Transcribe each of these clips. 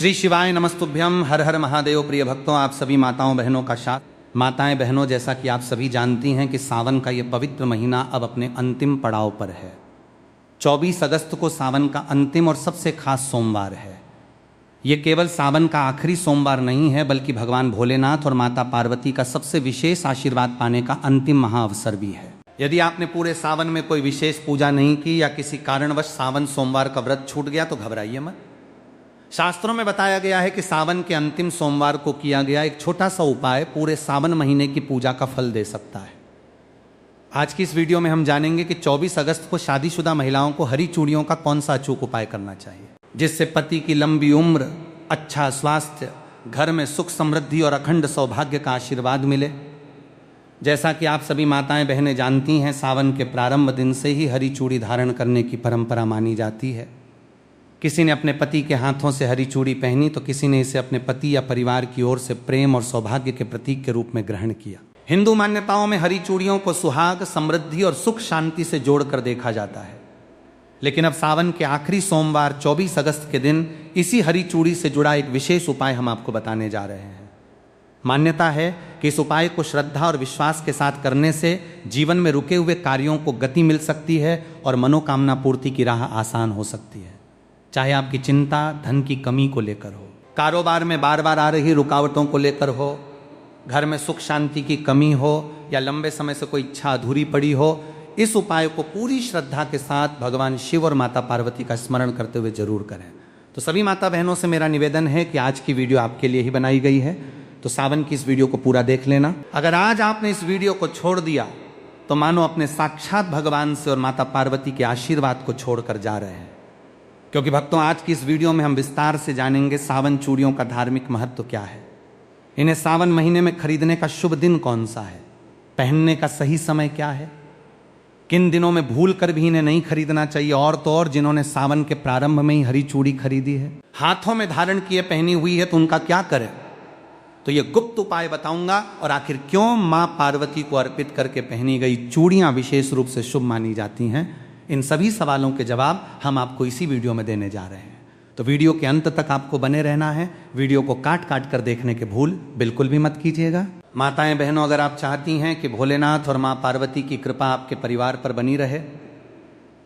श्री शिवाय नमस्तुभ्यम। हर हर महादेव। प्रिय भक्तों, आप सभी माताओं बहनों का माताएं बहनों, जैसा कि आप सभी जानती हैं कि सावन का ये पवित्र महीना अब अपने अंतिम पड़ाव पर है। 24 अगस्त को सावन का अंतिम और सबसे खास सोमवार है। ये केवल सावन का आखिरी सोमवार नहीं है, बल्कि भगवान भोलेनाथ और माता पार्वती का सबसे विशेष आशीर्वाद पाने का अंतिम महाअवसर भी है। यदि आपने पूरे सावन में कोई विशेष पूजा नहीं की या किसी कारणवश सावन सोमवार का व्रत छूट गया तो घबराइए मत। शास्त्रों में बताया गया है कि सावन के अंतिम सोमवार को किया गया एक छोटा सा उपाय पूरे सावन महीने की पूजा का फल दे सकता है। आज की इस वीडियो में हम जानेंगे कि 24 अगस्त को शादीशुदा महिलाओं को हरी चूड़ियों का कौन सा अचूक उपाय करना चाहिए, जिससे पति की लंबी उम्र, अच्छा स्वास्थ्य, घर में सुख समृद्धि और अखंड सौभाग्य का आशीर्वाद मिले। जैसा कि आप सभी माताएं बहनें जानती हैं, सावन के प्रारंभ दिन से ही हरी चूड़ी धारण करने की परंपरा मानी जाती है। किसी ने अपने पति के हाथों से हरी चूड़ी पहनी तो किसी ने इसे अपने पति या परिवार की ओर से प्रेम और सौभाग्य के प्रतीक के रूप में ग्रहण किया। हिंदू मान्यताओं में हरी चूड़ियों को सुहाग, समृद्धि और सुख शांति से जोड़कर देखा जाता है। लेकिन अब सावन के आखिरी सोमवार 24 अगस्त के दिन इसी हरी चूड़ी से जुड़ा एक विशेष उपाय हम आपको बताने जा रहे हैं। मान्यता है कि इस उपाय को श्रद्धा और विश्वास के साथ करने से जीवन में रुके हुए कार्यों को गति मिल सकती है और मनोकामना पूर्ति की राह आसान हो सकती है। चाहे आपकी चिंता धन की कमी को लेकर हो, कारोबार में बार बार आ रही रुकावटों को लेकर हो, घर में सुख शांति की कमी हो या लंबे समय से कोई इच्छा अधूरी पड़ी हो, इस उपाय को पूरी श्रद्धा के साथ भगवान शिव और माता पार्वती का स्मरण करते हुए जरूर करें। तो सभी माता बहनों से मेरा निवेदन है कि आज की वीडियो आपके लिए ही बनाई गई है, तो सावन की इस वीडियो को पूरा देख लेना। अगर आज आपने इस वीडियो को छोड़ दिया तो मानो अपने साक्षात भगवान से और माता पार्वती के आशीर्वाद को छोड़कर जा रहे हैं। क्योंकि भक्तों, आज की इस वीडियो में हम विस्तार से जानेंगे सावन चूड़ियों का धार्मिक महत्व क्या है, इन्हें सावन महीने में खरीदने का शुभ दिन कौन सा है, पहनने का सही समय क्या है, किन दिनों में भूल कर भी इन्हें नहीं खरीदना चाहिए, और तो और जिन्होंने सावन के प्रारंभ में ही हरी चूड़ी खरीदी है, हाथों में धारण किए पहनी हुई है, तो उनका क्या करें। तो ये गुप्त उपाय बताऊंगा, और आखिर क्यों मां पार्वती को अर्पित करके पहनी गई चूड़ियां विशेष रूप से शुभ मानी जाती हैं, इन सभी सवालों के जवाब हम आपको इसी वीडियो में देने जा रहे हैं। तो वीडियो के अंत तक आपको बने रहना है। वीडियो को काट काट कर देखने के भूल बिल्कुल भी मत कीजिएगा। माताएं बहनों, अगर आप चाहती हैं कि भोलेनाथ और मां पार्वती की कृपा आपके परिवार पर बनी रहे,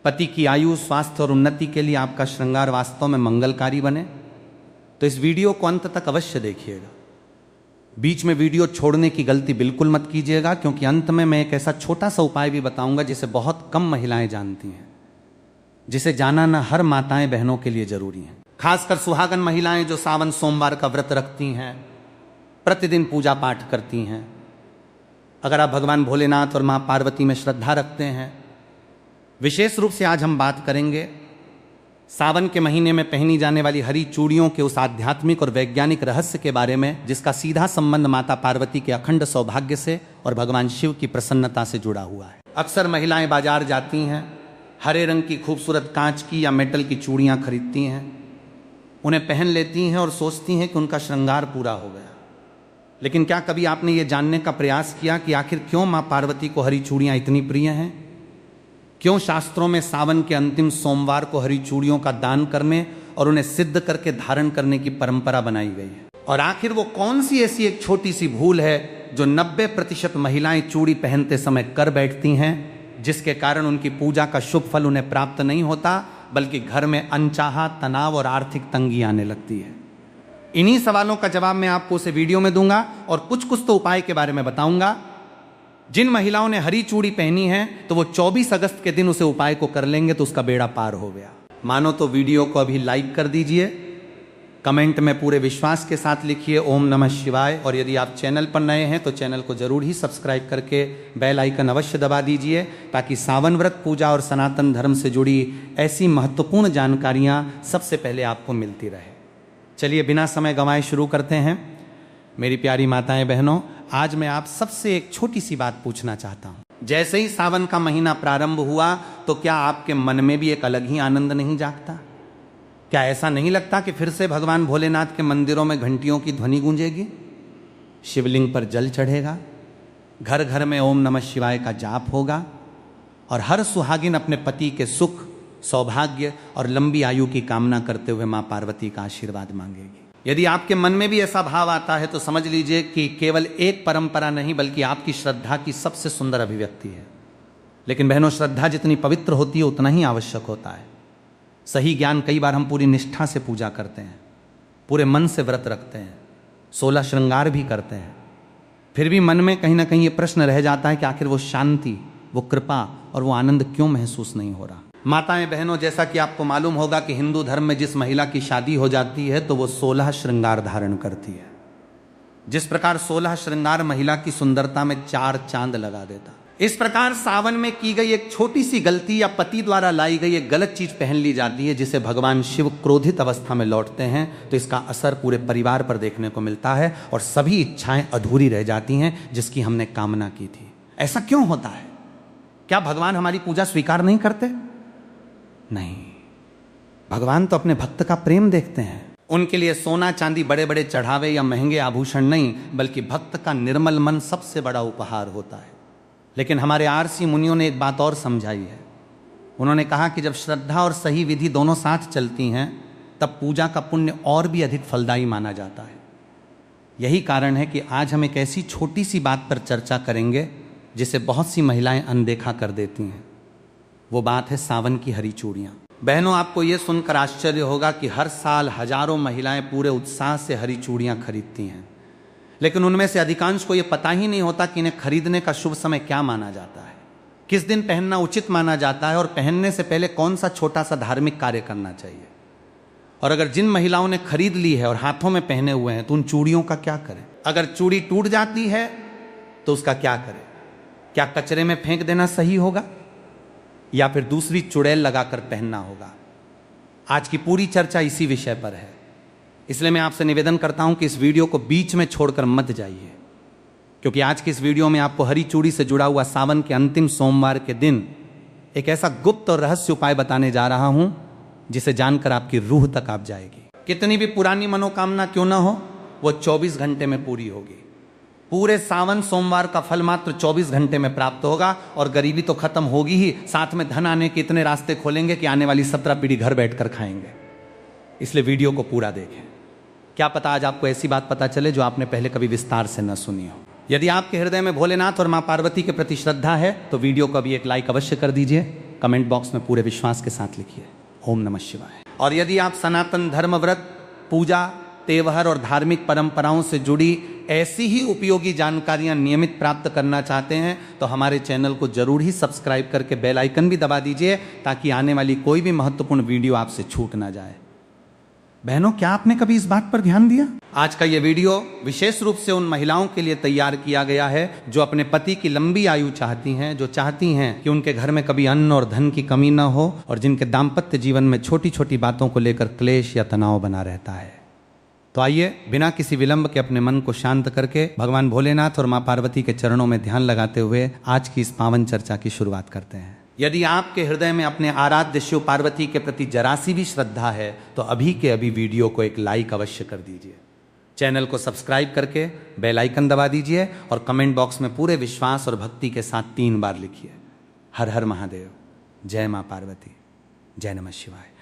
पति की आयु, स्वास्थ्य और उन्नति के लिए आपका श्रृंगार वास्तव में मंगलकारी बने, तो इस वीडियो को अंत तक अवश्य देखिएगा। बीच में वीडियो छोड़ने की गलती बिल्कुल मत कीजिएगा, क्योंकि अंत में मैं एक ऐसा छोटा सा उपाय भी बताऊंगा जिसे बहुत कम महिलाएं जानती हैं, जिसे जानना हर माताएं बहनों के लिए जरूरी है। खासकर सुहागन महिलाएं जो सावन सोमवार का व्रत रखती हैं, प्रतिदिन पूजा पाठ करती हैं। अगर आप भगवान भोलेनाथ और मां पार्वती में श्रद्धा रखते हैं, विशेष रूप से आज हम बात करेंगे सावन के महीने में पहनी जाने वाली हरी चूड़ियों के उस आध्यात्मिक और वैज्ञानिक रहस्य के बारे में, जिसका सीधा संबंध माता पार्वती के अखंड सौभाग्य से और भगवान शिव की प्रसन्नता से जुड़ा हुआ है। अक्सर महिलाएं बाजार जाती हैं, हरे रंग की खूबसूरत कांच की या मेटल की चूड़ियां खरीदती हैं, उन्हें पहन लेती हैं और सोचती हैं कि उनका श्रृंगार पूरा हो गया। लेकिन क्या कभी आपने ये जानने का प्रयास किया कि आखिर क्यों मां पार्वती को हरी चूड़ियां इतनी प्रिय हैं? क्यों शास्त्रों में सावन के अंतिम सोमवार को हरी चूड़ियों का दान करने और उन्हें सिद्ध करके धारण करने की परंपरा बनाई गई है? और आखिर वो कौन सी ऐसी एक छोटी सी भूल है जो 90% महिलाएं चूड़ी पहनते समय कर बैठती हैं, जिसके कारण उनकी पूजा का शुभ फल उन्हें प्राप्त नहीं होता, बल्कि घर में अनचाहा तनाव और आर्थिक तंगी आने लगती है? इन्हीं सवालों का जवाब मैं आपको उसे वीडियो में दूंगा, और कुछ तो उपाय के बारे में बताऊंगा। जिन महिलाओं ने हरी चूड़ी पहनी है तो वो 24 अगस्त के दिन उसे उपाय को कर लेंगे तो उसका बेड़ा पार हो गया। मानो तो वीडियो को अभी लाइक कर दीजिए, कमेंट में पूरे विश्वास के साथ लिखिए ओम नमः शिवाय, और यदि आप चैनल पर नए हैं तो चैनल को जरूर ही सब्सक्राइब करके बेल आइकन अवश्य दबा दीजिए, ताकि सावन व्रत पूजा और सनातन धर्म से जुड़ी ऐसी महत्वपूर्ण जानकारियां सबसे पहले आपको मिलती रहे। चलिए बिना समय गंवाए शुरू करते हैं। मेरी प्यारी माताएं बहनों, आज मैं आप सबसे एक छोटी सी बात पूछना चाहता हूं। जैसे ही सावन का महीना प्रारंभ हुआ तो क्या आपके मन में भी एक अलग ही आनंद नहीं जागता? क्या ऐसा नहीं लगता कि फिर से भगवान भोलेनाथ के मंदिरों में घंटियों की ध्वनि गूंजेगी, शिवलिंग पर जल चढ़ेगा, घर घर में ओम नमः शिवाय का जाप होगा, और हर सुहागिन अपने पति के सुख, सौभाग्य और लंबी आयु की कामना करते हुए मां पार्वती का आशीर्वाद मांगेगी? यदि आपके मन में भी ऐसा भाव आता है तो समझ लीजिए कि केवल एक परंपरा नहीं बल्कि आपकी श्रद्धा की सबसे सुंदर अभिव्यक्ति है। लेकिन बहनों, श्रद्धा जितनी पवित्र होती है उतना ही आवश्यक होता है। सही ज्ञान, कई बार हम पूरी निष्ठा से पूजा करते हैं, पूरे मन से व्रत रखते हैं, 16 श्रृंगार भी करते हैं, फिर भी मन में कहीं ना कहीं ये प्रश्न रह जाता है कि आखिर वो शांति, वो कृपा और वो आनंद क्यों महसूस नहीं हो रहा। माताएं बहनों, जैसा कि आपको मालूम होगा कि हिंदू धर्म में जिस महिला की शादी हो जाती है तो वो 16 श्रृंगार धारण करती है। जिस प्रकार 16 श्रृंगार महिला की सुंदरता में 4 चांद लगा देता, इस प्रकार सावन में की गई एक छोटी सी गलती या पति द्वारा लाई गई एक गलत चीज पहन ली जाती है, जिसे भगवान शिव क्रोधित अवस्था में लौटते हैं तो इसका असर पूरे परिवार पर देखने को मिलता है और सभी इच्छाएं अधूरी रह जाती हैं जिसकी हमने कामना की थी। ऐसा क्यों होता है? क्या भगवान हमारी पूजा स्वीकार नहीं करते? नहीं, भगवान तो अपने भक्त का प्रेम देखते हैं। उनके लिए सोना चांदी, बड़े बड़े चढ़ावे या महंगे आभूषण नहीं, बल्कि भक्त का निर्मल मन सबसे बड़ा उपहार होता है। लेकिन हमारे आरसी मुनियों ने एक बात और समझाई है। उन्होंने कहा कि जब श्रद्धा और सही विधि दोनों साथ चलती हैं तब पूजा का पुण्य और भी अधिक फलदायी माना जाता है। यही कारण है कि आज हम एक ऐसी छोटी सी बात पर चर्चा करेंगे जिसे बहुत सी महिलाएं अनदेखा कर देती हैं। वो बात है सावन की हरी चूड़ियाँ। बहनों, आपको ये सुनकर आश्चर्य होगा कि हर साल हजारों महिलाएं पूरे उत्साह से हरी चूड़ियाँ खरीदती हैं, लेकिन उनमें से अधिकांश को यह पता ही नहीं होता कि इन्हें खरीदने का शुभ समय क्या माना जाता है, किस दिन पहनना उचित माना जाता है और पहनने से पहले कौन सा छोटा सा धार्मिक कार्य करना चाहिए। और अगर जिन महिलाओं ने खरीद ली है और हाथों में पहने हुए हैं तो उन चूड़ियों का क्या करें? अगर चूड़ी टूट जाती है तो उसका क्या करें? क्या कचरे में फेंक देना सही होगा या फिर दूसरी चुड़ैल लगाकर पहनना होगा? आज की पूरी चर्चा इसी विषय पर है। इसलिए मैं आपसे निवेदन करता हूं कि इस वीडियो को बीच में छोड़कर मत जाइए, क्योंकि आज की इस वीडियो में आपको हरी चूड़ी से जुड़ा हुआ सावन के अंतिम सोमवार के दिन एक ऐसा गुप्त और रहस्य उपाय बताने जा रहा हूं जिसे जानकर आपकी रूह तक आप जाएगी। कितनी भी पुरानी मनोकामना क्यों ना हो, वो 24 घंटे में पूरी होगी। पूरे सावन सोमवार का फल मात्र 24 घंटे में प्राप्त होगा और गरीबी तो खत्म होगी ही, साथ में धन आने के इतने रास्ते खोलेंगे कि आने वाली 17 पीढ़ी घर बैठकर खाएंगे। इसलिए वीडियो को पूरा देखें। क्या पता आज आपको ऐसी बात पता चले जो आपने पहले कभी विस्तार से न सुनी हो। यदि आपके हृदय में भोलेनाथ और मां पार्वती के प्रति श्रद्धा है तो वीडियो को अभी एक लाइक अवश्य कर दीजिए। कमेंट बॉक्स में पूरे विश्वास के साथ लिखिए ओम नमः शिवाय। और यदि आप सनातन धर्म, व्रत, पूजा, त्योहार और धार्मिक परंपराओं से जुड़ी ऐसी ही उपयोगी जानकारियां नियमित प्राप्त करना चाहते हैं तो हमारे चैनल को जरूर ही सब्सक्राइब करके बेल आइकन भी दबा दीजिए ताकि आने वाली कोई भी महत्वपूर्ण वीडियो आपसे छूट ना जाए। बहनों, क्या आपने कभी इस बात पर ध्यान दिया? आज का यह वीडियो विशेष रूप से उन महिलाओं के लिए तैयार किया गया है जो अपने पति की लंबी आयु चाहती हैं, जो चाहती हैं कि उनके घर में कभी अन्न और धन की कमी न हो और जिनके दाम्पत्य जीवन में छोटी छोटी बातों को लेकर क्लेश या तनाव बना रहता है। तो आइए बिना किसी विलंब के अपने मन को शांत करके भगवान भोलेनाथ और मां पार्वती के चरणों में ध्यान लगाते हुए आज की इस पावन चर्चा की शुरुआत करते हैं। यदि आपके हृदय में अपने आराध्य शिव पार्वती के प्रति जरा सी भी श्रद्धा है तो अभी के अभी वीडियो को एक लाइक अवश्य कर दीजिए। चैनल को सब्सक्राइब करके बेल आइकन दबा दीजिए और कमेंट बॉक्स में पूरे विश्वास और भक्ति के साथ 3 बार लिखिए हर हर महादेव, जय मां पार्वती, जय नमः शिवाय।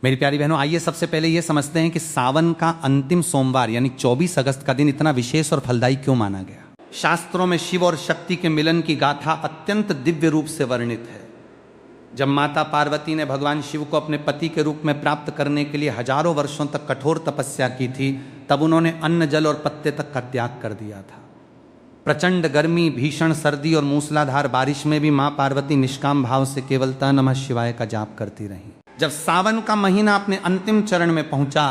मेरी प्यारी बहनों, आइए सबसे पहले ये समझते हैं कि सावन का अंतिम सोमवार यानी 24 अगस्त का दिन इतना विशेष और फलदायी क्यों माना गया। शास्त्रों में शिव और शक्ति के मिलन की गाथा अत्यंत दिव्य रूप से वर्णित है। जब माता पार्वती ने भगवान शिव को अपने पति के रूप में प्राप्त करने के लिए हजारों वर्षों तक कठोर तपस्या की थी, तब उन्होंने अन्न, जल और पत्ते तक का त्याग कर दिया था। प्रचंड गर्मी, भीषण सर्दी और मूसलाधार बारिश में भी मां पार्वती निष्काम भाव से केवल नमः शिवाय का जाप करती रहीं। जब सावन का महीना अपने अंतिम चरण में पहुंचा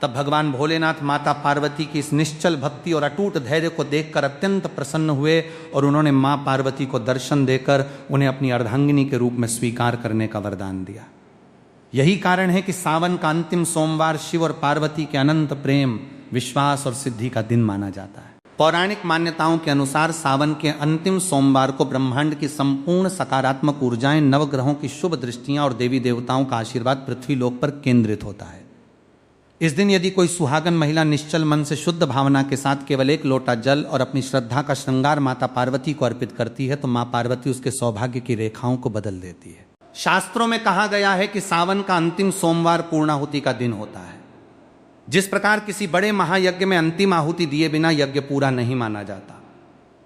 तब भगवान भोलेनाथ माता पार्वती की इस निश्चल भक्ति और अटूट धैर्य को देखकर अत्यंत प्रसन्न हुए और उन्होंने मां पार्वती को दर्शन देकर उन्हें अपनी अर्धांगिनी के रूप में स्वीकार करने का वरदान दिया। यही कारण है कि सावन का अंतिम सोमवार शिव और पार्वती के अनंत प्रेम, विश्वास और सिद्धि का दिन माना जाता है। पौराणिक मान्यताओं के अनुसार सावन के अंतिम सोमवार को ब्रह्मांड की संपूर्ण सकारात्मक ऊर्जाएं, नवग्रहों की शुभ दृष्टियां और देवी देवताओं का आशीर्वाद पृथ्वी लोक पर केंद्रित होता है। इस दिन यदि कोई सुहागन महिला निश्चल मन से शुद्ध भावना के साथ केवल 1 लोटा जल और अपनी श्रद्धा का श्रृंगार माता पार्वती को अर्पित करती है तो मां पार्वती उसके सौभाग्य की रेखाओं को बदल देती है। शास्त्रों में कहा गया है कि सावन का अंतिम सोमवार पूर्णाहुति का दिन होता है। जिस प्रकार किसी बड़े महायज्ञ में अंतिम आहुति दिए बिना यज्ञ पूरा नहीं माना जाता,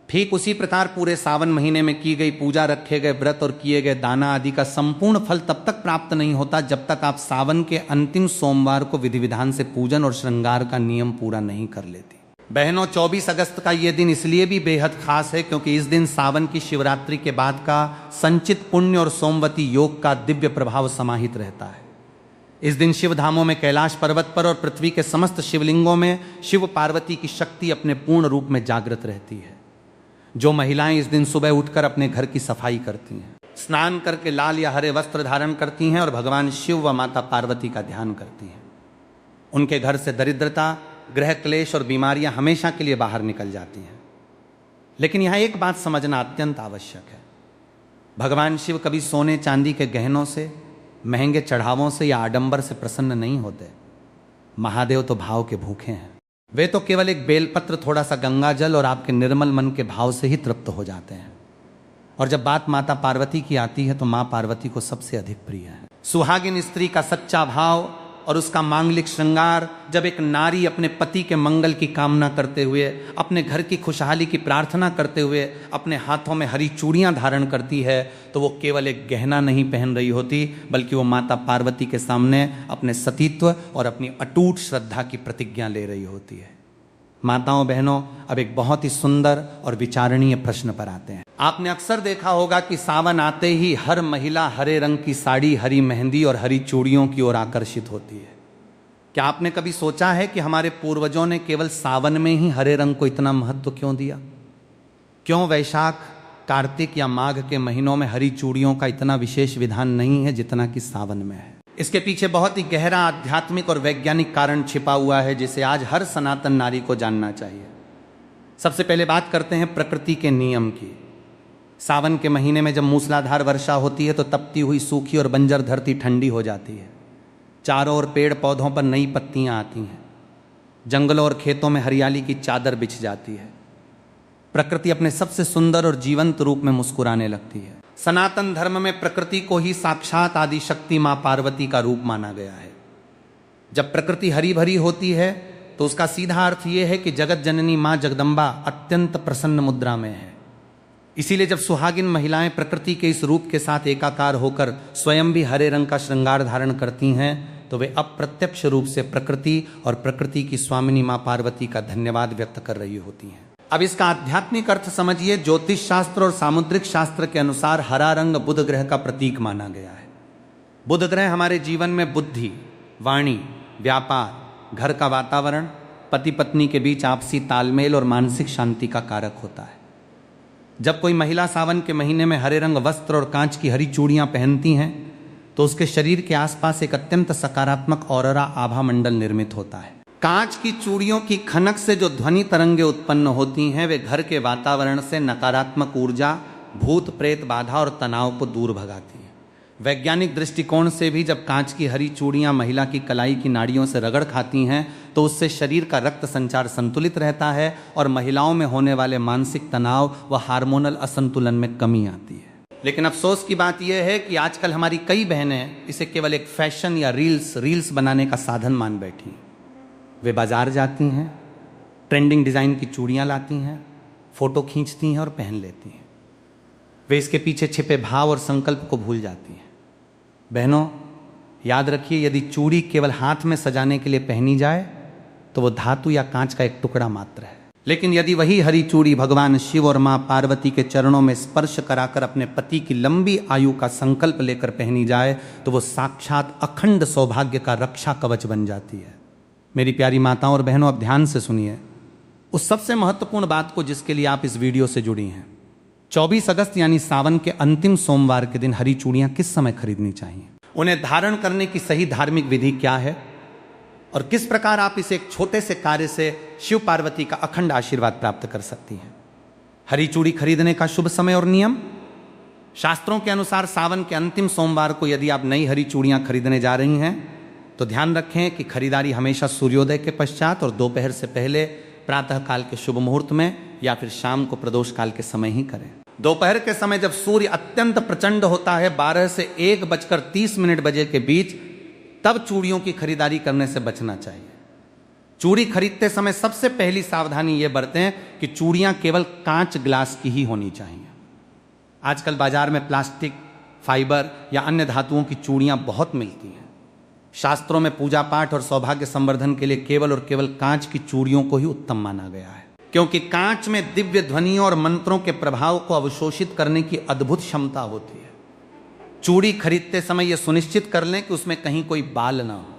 ठीक उसी प्रकार पूरे सावन महीने में की गई पूजा, रखे गए व्रत और किए गए दाना आदि का संपूर्ण फल तब तक प्राप्त नहीं होता जब तक आप सावन के अंतिम सोमवार को विधि विधान से पूजन और श्रृंगार का नियम पूरा नहीं कर लेती। बहनों, 24 अगस्त का यह दिन इसलिए भी बेहद खास है क्योंकि इस दिन सावन की शिवरात्रि के बाद का संचित पुण्य और सोमवती योग का दिव्य प्रभाव समाहित रहता है। इस दिन शिव धामों में कैलाश पर्वत पर और पृथ्वी के समस्त शिवलिंगों में शिव पार्वती की शक्ति अपने पूर्ण रूप में जागृत रहती है। जो महिलाएं इस दिन सुबह उठकर अपने घर की सफाई करती हैं, स्नान करके लाल या हरे वस्त्र धारण करती हैं और भगवान शिव व माता पार्वती का ध्यान करती हैं, उनके घर से दरिद्रता, ग्रह क्लेश और बीमारियां हमेशा के लिए बाहर निकल जाती हैं। लेकिन यहां एक बात समझना अत्यंत आवश्यक है। भगवान शिव कभी सोने चांदी के गहनों से, महंगे चढ़ावों से या आडंबर से प्रसन्न नहीं होते। महादेव तो भाव के भूखे हैं। वे तो केवल एक बेलपत्र, थोड़ा सा गंगा जल और आपके निर्मल मन के भाव से ही तृप्त हो जाते हैं। और जब बात माता पार्वती की आती है तो मां पार्वती को सबसे अधिक प्रिय है। सुहागिन स्त्री का सच्चा भाव और उसका मांगलिक श्रृंगार, जब एक नारी अपने पति के मंगल की कामना करते हुए, अपने घर की खुशहाली की प्रार्थना करते हुए अपने हाथों में हरी चूड़ियां धारण करती है, तो वो केवल एक गहना नहीं पहन रही होती, बल्कि वो माता पार्वती के सामने अपने सतीत्व और अपनी अटूट श्रद्धा की प्रतिज्ञा ले रही होती है। माताओं बहनों, अब एक बहुत ही सुंदर और विचारणीय प्रश्न पर आते हैं। आपने अक्सर देखा होगा कि सावन आते ही हर महिला हरे रंग की साड़ी, हरी मेहंदी और हरी चूड़ियों की ओर आकर्षित होती है। क्या आपने कभी सोचा है कि हमारे पूर्वजों ने केवल सावन में ही हरे रंग को इतना महत्व क्यों दिया? क्यों वैशाख, कार्तिक या माघ के महीनों में हरी चूड़ियों का इतना विशेष विधान नहीं है जितना कि सावन में है? इसके पीछे बहुत ही गहरा आध्यात्मिक और वैज्ञानिक कारण छिपा हुआ है, जिसे आज हर सनातन नारी को जानना चाहिए। सबसे पहले बात करते हैं प्रकृति के नियम की। सावन के महीने में जब मूसलाधार वर्षा होती है तो तपती हुई सूखी और बंजर धरती ठंडी हो जाती है। चारों ओर पेड़ पौधों पर नई पत्तियां आती हैं। जंगलों और खेतों में हरियाली की चादर बिछ जाती है। प्रकृति अपने सबसे सुंदर और जीवंत रूप में मुस्कुराने लगती है। सनातन धर्म में प्रकृति को ही साक्षात आदि शक्ति मां पार्वती का रूप माना गया है। जब प्रकृति हरी भरी होती है तो उसका सीधा अर्थ यह है कि जगत जननी मां जगदम्बा अत्यंत प्रसन्न मुद्रा में है। इसीलिए जब सुहागिन महिलाएं प्रकृति के इस रूप के साथ एकाकार होकर स्वयं भी हरे रंग का श्रृंगार धारण करती हैं तो वे अप्रत्यक्ष रूप से प्रकृति और प्रकृति की स्वामिनी मां पार्वती का धन्यवाद व्यक्त कर रही होती हैं। अब इसका आध्यात्मिक अर्थ समझिए। ज्योतिष शास्त्र और सामुद्रिक शास्त्र के अनुसार हरा रंग बुध ग्रह का प्रतीक माना गया है। बुध ग्रह हमारे जीवन में बुद्धि, वाणी, व्यापार, घर का वातावरण, पति पत्नी के बीच आपसी तालमेल और मानसिक शांति का कारक होता है। जब कोई महिला सावन के महीने में हरे रंग वस्त्र और कांच की हरी चूड़ियां पहनती हैं तो उसके शरीर के आसपास एक अत्यंत सकारात्मक ऑरोरा आभा मंडल निर्मित होता है। कांच की चूड़ियों की खनक से जो ध्वनि तरंगे उत्पन्न होती हैं वे घर के वातावरण से नकारात्मक ऊर्जा, भूत प्रेत बाधा और तनाव को दूर भगाती है। वैज्ञानिक दृष्टिकोण से भी जब कांच की हरी चूड़ियां महिला की कलाई की नाड़ियों से रगड़ खाती हैं तो उससे शरीर का रक्त संचार संतुलित रहता है और महिलाओं में होने वाले मानसिक तनाव व हार्मोनल असंतुलन में कमी आती है। लेकिन अफसोस की बात यह है कि आजकल हमारी कई बहनें इसे केवल एक फैशन या रील्स बनाने का साधन मान बैठी। वे बाजार जाती हैं, ट्रेंडिंग डिज़ाइन की चूड़ियाँ लाती हैं, फोटो खींचती हैं और पहन लेती हैं। वे इसके पीछे छिपे भाव और संकल्प को भूल जाती हैं। बहनों, याद रखिए, यदि चूड़ी केवल हाथ में सजाने के लिए पहनी जाए तो वो धातु या कांच का एक टुकड़ा मात्र है। लेकिन यदि वही हरी चूड़ी भगवान शिव और मां पार्वती के चरणों में स्पर्श कराकर अपने पति की लंबी आयु का संकल्प लेकर पहनी जाए तो वो साक्षात अखंड सौभाग्य का रक्षा कवच बन जाती है। मेरी प्यारी माताओं और बहनों, अब ध्यान से सुनिए उस सबसे महत्वपूर्ण बात को जिसके लिए आप इस वीडियो से जुड़ी हैं। 24 अगस्त यानी सावन के अंतिम सोमवार के दिन हरी चूड़ियां किस समय खरीदनी चाहिए, उन्हें धारण करने की सही धार्मिक विधि क्या है और किस प्रकार आप इसे एक छोटे से कार्य से शिव पार्वती का अखंड आशीर्वाद प्राप्त कर सकती हैं। हरी चूड़ी खरीदने का शुभ समय और नियम। शास्त्रों के अनुसार सावन के अंतिम सोमवार को यदि आप नई हरी चूड़ियां खरीदने जा रही हैं तो ध्यान रखें कि खरीदारी हमेशा सूर्योदय के पश्चात और दोपहर से पहले प्रातः काल के शुभ मुहूर्त में या फिर शाम को प्रदोष काल के समय ही करें। दोपहर के समय जब सूर्य अत्यंत प्रचंड होता है 12 से 1:30 बजे के बीच, तब चूड़ियों की खरीदारी करने से बचना चाहिए। चूड़ी खरीदते समय सबसे पहली सावधानी ये बरतें कि चूड़ियां केवल कांच ग्लास की ही होनी चाहिए। आजकल बाजार में प्लास्टिक, फाइबर या अन्य धातुओं की चूड़ियां बहुत मिलती हैं। शास्त्रों में पूजा पाठ और सौभाग्य संवर्धन के लिए केवल और केवल कांच की चूड़ियों को ही उत्तम माना गया है, क्योंकि कांच में दिव्य ध्वनियों और मंत्रों के प्रभाव को अवशोषित करने की अद्भुत क्षमता होती है। चूड़ी खरीदते समय यह सुनिश्चित कर लें कि उसमें कहीं कोई बाल ना हो,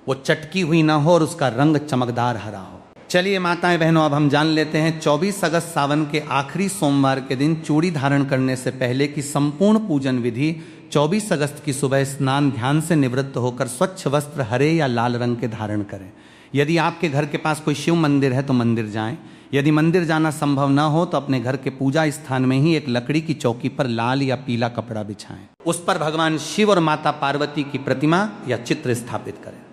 वो चटकी हुई ना हो और उसका रंग चमकदार हरा हो। चलिए माताएं बहनों, अब हम जान लेते हैं 24 अगस्त सावन के आखिरी सोमवार के दिन चूड़ी धारण करने से पहले की संपूर्ण पूजन विधि। 24 अगस्त की सुबह स्नान ध्यान से निवृत्त होकर स्वच्छ वस्त्र हरे या लाल रंग के धारण करें। यदि आपके घर के पास कोई शिव मंदिर है तो मंदिर जाएं। यदि मंदिर जाना संभव न हो तो अपने घर के पूजा स्थान में ही एक लकड़ी की चौकी पर लाल या पीला कपड़ा बिछाएं। उस पर भगवान शिव और माता पार्वती की प्रतिमा या चित्र स्थापित करें।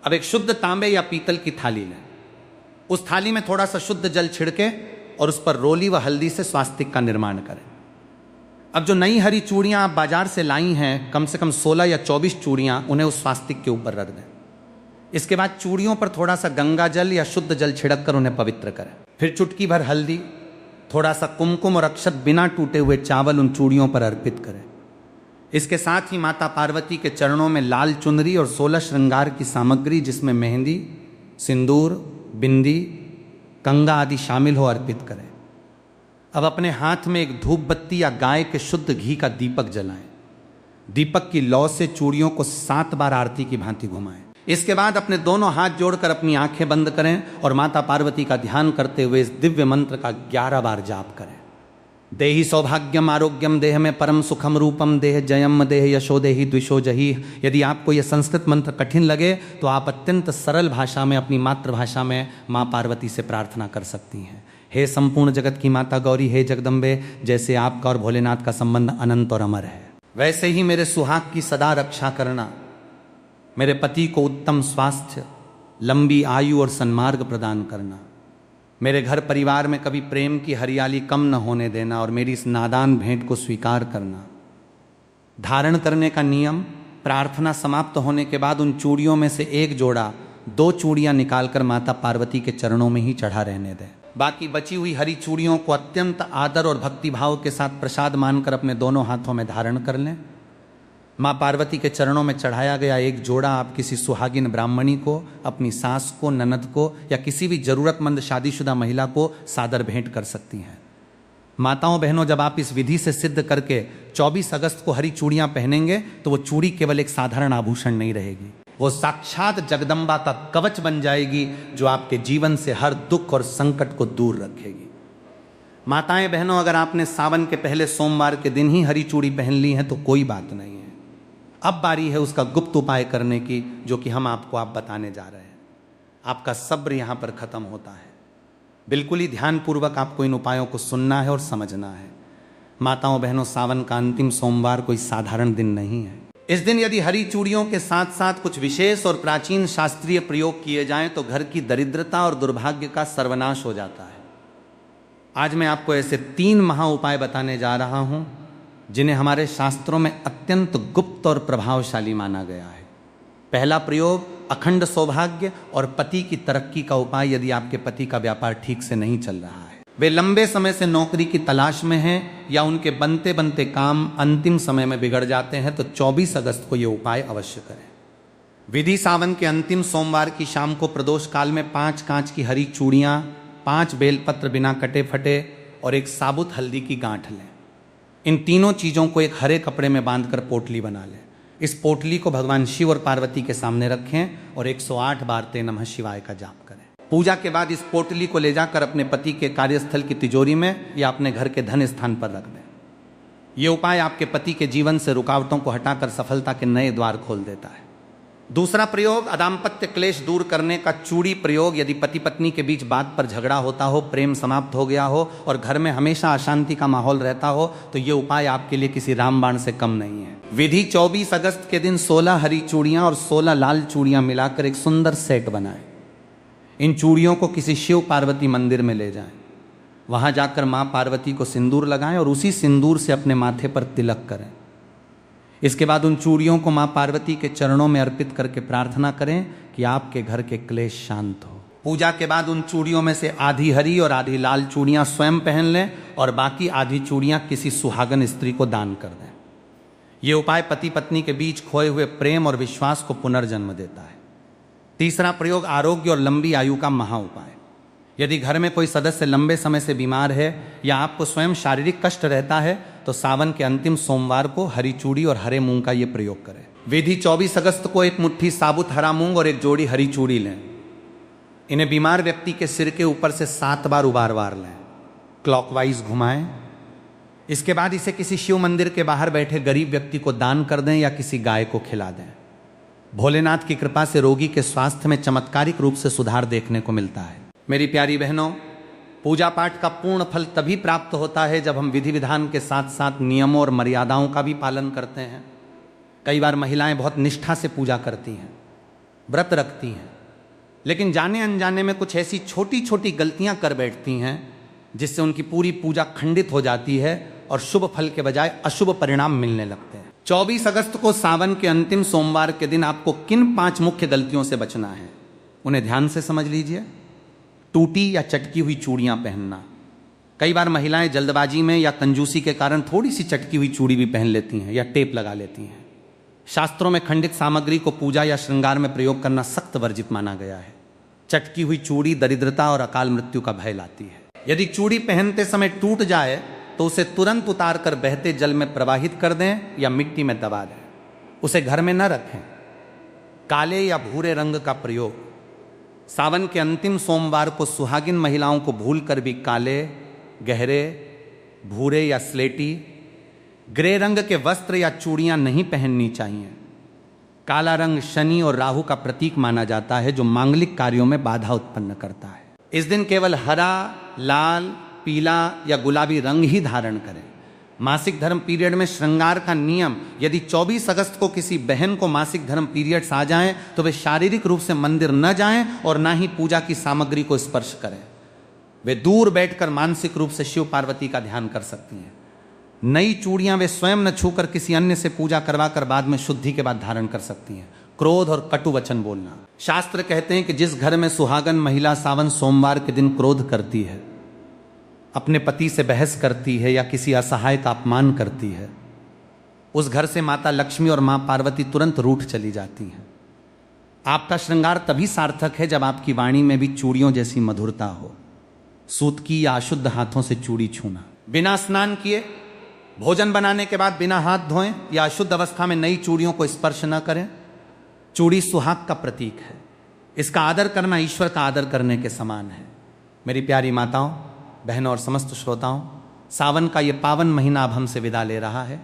अब एक शुद्ध तांबे या पीतल की थाली लें। उस थाली में थोड़ा सा शुद्ध जल छिड़के और उस पर रोली व हल्दी से स्वास्तिक का निर्माण करें। अब जो नई हरी चूड़ियां आप बाजार से लाई हैं, कम से कम 16 या 24 चूड़ियां, उन्हें उस स्वास्तिक के ऊपर रख दें। इसके बाद चूड़ियों पर थोड़ा सा गंगा जल या शुद्ध जल छिड़क कर उन्हें पवित्र करें। फिर चुटकी भर हल्दी, थोड़ा सा कुमकुम और अक्षत बिना टूटे हुए चावल उन चूड़ियों पर अर्पित करें। इसके साथ ही माता पार्वती के चरणों में लाल चुनरी और 16 श्रृंगार की सामग्री, जिसमें मेहंदी, सिंदूर, बिंदी, कंगा आदि शामिल हो, अर्पित करें। अब अपने हाथ में एक धूप बत्ती या गाय के शुद्ध घी का दीपक जलाएं। दीपक की लौ से चूड़ियों को 7 बार आरती की भांति घुमाएं। इसके बाद अपने दोनों हाथ जोड़कर अपनी आंखें बंद करें और माता पार्वती का ध्यान करते हुए इस दिव्य मंत्र का 11 बार जाप करें। देहि सौभाग्यम आरोग्यम देह में परम सुखम रूपम देह जयम देह यशो देहि द्विषो जही। यदि आपको यह संस्कृत मंत्र कठिन लगे तो आप अत्यंत सरल भाषा में, अपनी मातृभाषा में माँ पार्वती से प्रार्थना कर सकती हैं। हे संपूर्ण जगत की माता गौरी, हे जगदम्बे, जैसे आपका और भोलेनाथ का संबंध अनंत और अमर है, वैसे ही मेरे सुहाग की सदा रक्षा करना। मेरे पति को उत्तम स्वास्थ्य, लंबी आयु और सन्मार्ग प्रदान करना। मेरे घर परिवार में कभी प्रेम की हरियाली कम न होने देना और मेरी इस नादान भेंट को स्वीकार करना। धारण करने का नियम: प्रार्थना समाप्त होने के बाद उन चूड़ियों में से एक जोड़ा 2 चूड़ियां निकालकर माता पार्वती के चरणों में ही चढ़ा रहने दें। बाकी बची हुई हरी चूड़ियों को अत्यंत आदर और भक्तिभाव के साथ प्रसाद मानकर अपने दोनों हाथों में धारण कर लें। माँ पार्वती के चरणों में चढ़ाया गया एक जोड़ा आप किसी सुहागिन ब्राह्मणी को, अपनी सास को, ननद को या किसी भी जरूरतमंद शादीशुदा महिला को सादर भेंट कर सकती हैं। माताओं बहनों, जब आप इस विधि से सिद्ध करके 24 अगस्त को हरी चूड़ियां पहनेंगे तो वो चूड़ी केवल एक साधारण आभूषण नहीं रहेगी, वो साक्षात जगदम्बा का कवच बन जाएगी जो आपके जीवन से हर दुख और संकट को दूर रखेगी। माताएं बहनों, अगर आपने सावन के पहले सोमवार के दिन ही हरी चूड़ी पहन ली है तो कोई बात नहीं है। अब बारी है उसका गुप्त उपाय करने की, जो कि हम आपको बताने जा रहे हैं। आपका सब्र यहां पर खत्म होता है। बिल्कुल ही ध्यानपूर्वक आपको इन उपायों को सुनना है और समझना है। माताओं बहनों, सावन का अंतिम सोमवार कोई साधारण दिन नहीं है। इस दिन यदि हरी चूड़ियों के साथ साथ कुछ विशेष और प्राचीन शास्त्रीय प्रयोग किए जाएं तो घर की दरिद्रता और दुर्भाग्य का सर्वनाश हो जाता है। आज मैं आपको ऐसे 3 महा उपाय बताने जा रहा हूं जिन्हें हमारे शास्त्रों में अत्यंत गुप्त और प्रभावशाली माना गया है। पहला प्रयोग: अखंड सौभाग्य और पति की तरक्की का उपाय। यदि आपके पति का व्यापार ठीक से नहीं चल रहा है, वे लंबे समय से नौकरी की तलाश में हैं या उनके बनते बनते काम अंतिम समय में बिगड़ जाते हैं, तो 24 अगस्त को ये उपाय अवश्य करें। विधि: सावन के अंतिम सोमवार की शाम को प्रदोष काल में 5 कांच की हरी चूड़ियाँ, 5 बेलपत्र बिना कटे फटे और 1 साबुत हल्दी की गांठ लें। इन तीनों चीज़ों को एक हरे कपड़े में बांधकर पोटली बना लें। इस पोटली को भगवान शिव और पार्वती के सामने रखें और 108 बार ते नमः शिवाय का जाप करें। पूजा के बाद इस पोटली को ले जाकर अपने पति के कार्यस्थल की तिजोरी में या अपने घर के धन स्थान पर रख दें। ये उपाय आपके पति के जीवन से रुकावटों को हटाकर सफलता के नए द्वार खोल देता है। दूसरा प्रयोग: अदाम्पत्य क्लेश दूर करने का चूड़ी प्रयोग। यदि पति पत्नी के बीच बात पर झगड़ा होता हो, प्रेम समाप्त हो गया हो और घर में हमेशा अशांति का माहौल रहता हो, तो ये उपाय आपके लिए किसी रामबाण से कम नहीं है। विधि: 24 अगस्त के दिन 16 हरी चूड़ियां और 16 लाल चूड़ियां मिलाकर एक सुंदर सेट बनाएं। इन चूड़ियों को किसी शिव पार्वती मंदिर में ले जाएं। वहां जाकर माँ पार्वती को सिंदूर लगाएं और उसी सिंदूर से अपने माथे पर तिलक करें। इसके बाद उन चूड़ियों को माँ पार्वती के चरणों में अर्पित करके प्रार्थना करें कि आपके घर के क्लेश शांत हो। पूजा के बाद उन चूड़ियों में से आधी हरी और आधी लाल चूड़ियां स्वयं पहन लें और बाकी आधी चूड़ियां किसी सुहागन स्त्री को दान कर दें। ये उपाय पति पत्नी के बीच खोए हुए प्रेम और विश्वास को पुनर्जन्म देता है। तीसरा प्रयोग आरोग्य और लंबी आयु का महा उपाय। यदि घर में कोई सदस्य लंबे समय से बीमार है या आपको स्वयं शारीरिक कष्ट रहता है तो सावन के अंतिम सोमवार को हरी चूड़ी और हरे मूंग का ये प्रयोग करें। विधि 24 अगस्त को एक मुट्ठी साबुत हरा मूंग और एक जोड़ी हरी चूड़ी लें। इन्हें बीमार व्यक्ति के सिर के ऊपर से 7 बार उबार लें, क्लॉकवाइज घुमाएं। इसके बाद इसे किसी शिव मंदिर के बाहर बैठे गरीब व्यक्ति को दान कर दें या किसी गाय को खिला दें। भोलेनाथ की कृपा से रोगी के स्वास्थ्य में चमत्कारिक रूप से सुधार देखने को मिलता है। मेरी प्यारी बहनों, पूजा पाठ का पूर्ण फल तभी प्राप्त होता है जब हम विधि विधान के साथ साथ नियमों और मर्यादाओं का भी पालन करते हैं। कई बार महिलाएं बहुत निष्ठा से पूजा करती हैं, व्रत रखती हैं, लेकिन जाने अनजाने में कुछ ऐसी छोटी छोटी गलतियां कर बैठती हैं जिससे उनकी पूरी पूजा खंडित हो जाती है और शुभ फल के बजाय अशुभ परिणाम मिलने लगते हैं। 24 अगस्त को सावन के अंतिम सोमवार के दिन आपको किन 5 मुख्य गलतियों से बचना है, उन्हें ध्यान से समझ लीजिए। टूटी या चटकी हुई चूड़ियां पहनना। कई बार महिलाएं जल्दबाजी में या कंजूसी के कारण थोड़ी सी चटकी हुई चूड़ी भी पहन लेती हैं या टेप लगा लेती हैं। शास्त्रों में खंडित सामग्री को पूजा या श्रृंगार में प्रयोग करना सख्त वर्जित माना गया है। चटकी हुई चूड़ी दरिद्रता और अकाल मृत्यु का भय लाती है। यदि चूड़ी पहनते समय टूट जाए तो उसे तुरंत उतार कर बहते जल में प्रवाहित कर दें या मिट्टी में दबा दें। उसे घर में न रखें। काले या भूरे रंग का प्रयोग। सावन के अंतिम सोमवार को सुहागिन महिलाओं को भूलकर भी काले, गहरे, भूरे या स्लेटी, ग्रे रंग के वस्त्र या चूड़ियां नहीं पहननी चाहिए। काला रंग शनि और राहु का प्रतीक माना जाता है जो मांगलिक कार्यों में बाधा उत्पन्न करता है। इस दिन केवल हरा, लाल, पीला या गुलाबी रंग ही धारण करें। मासिक धर्म पीरियड में श्रृंगार का नियम, यदि 24 अगस्त को किसी बहन को मासिक धर्म पीरियड्स आ जाएं तो वे शारीरिक रूप से मंदिर न जाएं और ना ही पूजा की सामग्री को स्पर्श करें। वे दूर बैठकर मानसिक रूप से शिव पार्वती का ध्यान कर सकती हैं। नई चूड़ियां वे स्वयं न छूकर किसी अन्य से पूजा करवाकर बाद में शुद्धि के बाद धारण कर सकती हैं। क्रोध और कटु वचन बोलना। शास्त्र कहते हैं कि जिस घर में सुहागन महिला सावन सोमवार के दिन क्रोध करती है, अपने पति से बहस करती है या किसी असहाय का अपमान करती है, उस घर से माता लक्ष्मी और मां पार्वती तुरंत रूठ चली जाती हैं। आपका श्रृंगार तभी सार्थक है जब आपकी वाणी में भी चूड़ियों जैसी मधुरता हो। सूत की या अशुद्ध हाथों से चूड़ी छूना। बिना स्नान किए भोजन बनाने के बाद बिना हाथ धोएं या अशुद्ध अवस्था में नई चूड़ियों को स्पर्श न करें। चूड़ी सुहाग का प्रतीक है। इसका आदर करना ईश्वर का आदर करने के समान है। मेरी प्यारी माताओं, बहनों और समस्त श्रोताओं, सावन का ये पावन महीना अब हमसे विदा ले रहा है,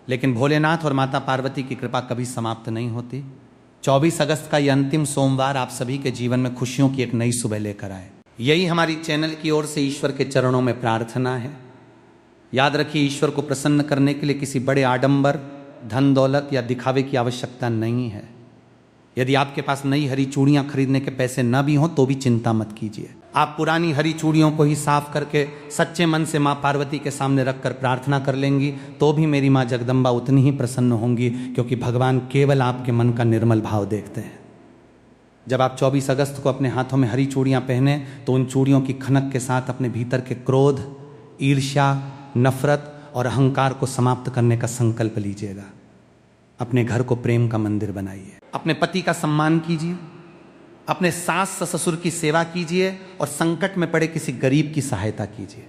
लेकिन भोलेनाथ और माता पार्वती की कृपा कभी समाप्त नहीं होती। 24 अगस्त का ये अंतिम सोमवार आप सभी के जीवन में खुशियों की एक नई सुबह लेकर आए, यही हमारी चैनल की ओर से ईश्वर के चरणों में प्रार्थना है। याद रखिए, ईश्वर को प्रसन्न करने के लिए किसी बड़े आडंबर, धन दौलत या दिखावे की आवश्यकता नहीं है। यदि आपके पास नई हरी चूड़ियां खरीदने के पैसे न भी हों तो भी चिंता मत कीजिए। आप पुरानी हरी चूड़ियों को ही साफ करके सच्चे मन से माँ पार्वती के सामने रखकर प्रार्थना कर लेंगी तो भी मेरी माँ जगदम्बा उतनी ही प्रसन्न होंगी, क्योंकि भगवान केवल आपके मन का निर्मल भाव देखते हैं। जब आप 24 अगस्त को अपने हाथों में हरी चूड़ियां पहने तो उन चूड़ियों की खनक के साथ अपने भीतर के क्रोध, ईर्ष्या, नफरत और अहंकार को समाप्त करने का संकल्प लीजिएगा। अपने घर को प्रेम का मंदिर बनाइए। अपने पति का सम्मान कीजिए, अपने सास ससुर की सेवा कीजिए और संकट में पड़े किसी गरीब की सहायता कीजिए।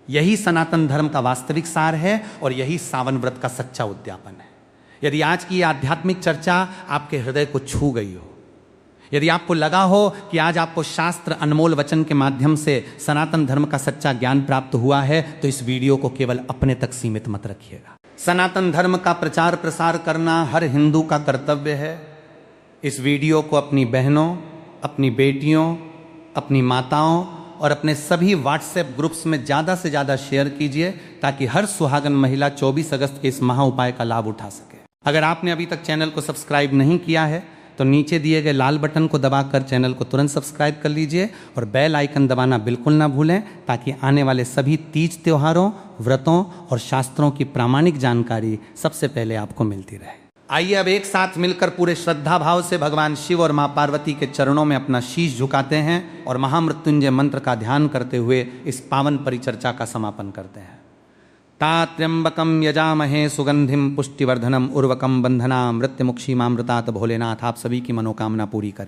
यही सनातन धर्म का वास्तविक सार है और यही सावन व्रत का सच्चा उद्यापन है। यदि आज की आध्यात्मिक चर्चा आपके हृदय को छू गई हो, यदि आपको लगा हो कि आज आपको शास्त्र अनमोल वचन के माध्यम से सनातन धर्म का सच्चा ज्ञान प्राप्त हुआ है, तो इस वीडियो को केवल अपने तक सीमित मत रखिएगा। सनातन धर्म का प्रचार प्रसार करना हर हिंदू का कर्तव्य है। इस वीडियो को अपनी बहनों, अपनी बेटियों, अपनी माताओं और अपने सभी व्हाट्सएप ग्रुप्स में ज़्यादा से ज़्यादा शेयर कीजिए ताकि हर सुहागन महिला 24 अगस्त के इस महा उपाय का लाभ उठा सके। अगर आपने अभी तक चैनल को सब्सक्राइब नहीं किया है तो नीचे दिए गए लाल बटन को दबाकर चैनल को तुरंत सब्सक्राइब कर लीजिए और बेल आइकन दबाना बिल्कुल ना भूलें ताकि आने वाले सभी तीज त्योहारों, व्रतों और शास्त्रों की प्रामाणिक जानकारी सबसे पहले आपको मिलती रहे। आइए अब एक साथ मिलकर पूरे श्रद्धा भाव से भगवान शिव और मां पार्वती के चरणों में अपना शीश झुकाते हैं और महामृत्युंजय मंत्र का ध्यान करते हुए इस पावन परिचर्चा का समापन करते हैं। ता त्र्यंबकम यजामहे सुगंधिम पुष्टिवर्धनम उर्वकम बंधना मृत्युमुक्षीमामृतात। भोलेनाथ आप सभी की मनोकामना पूरी करें।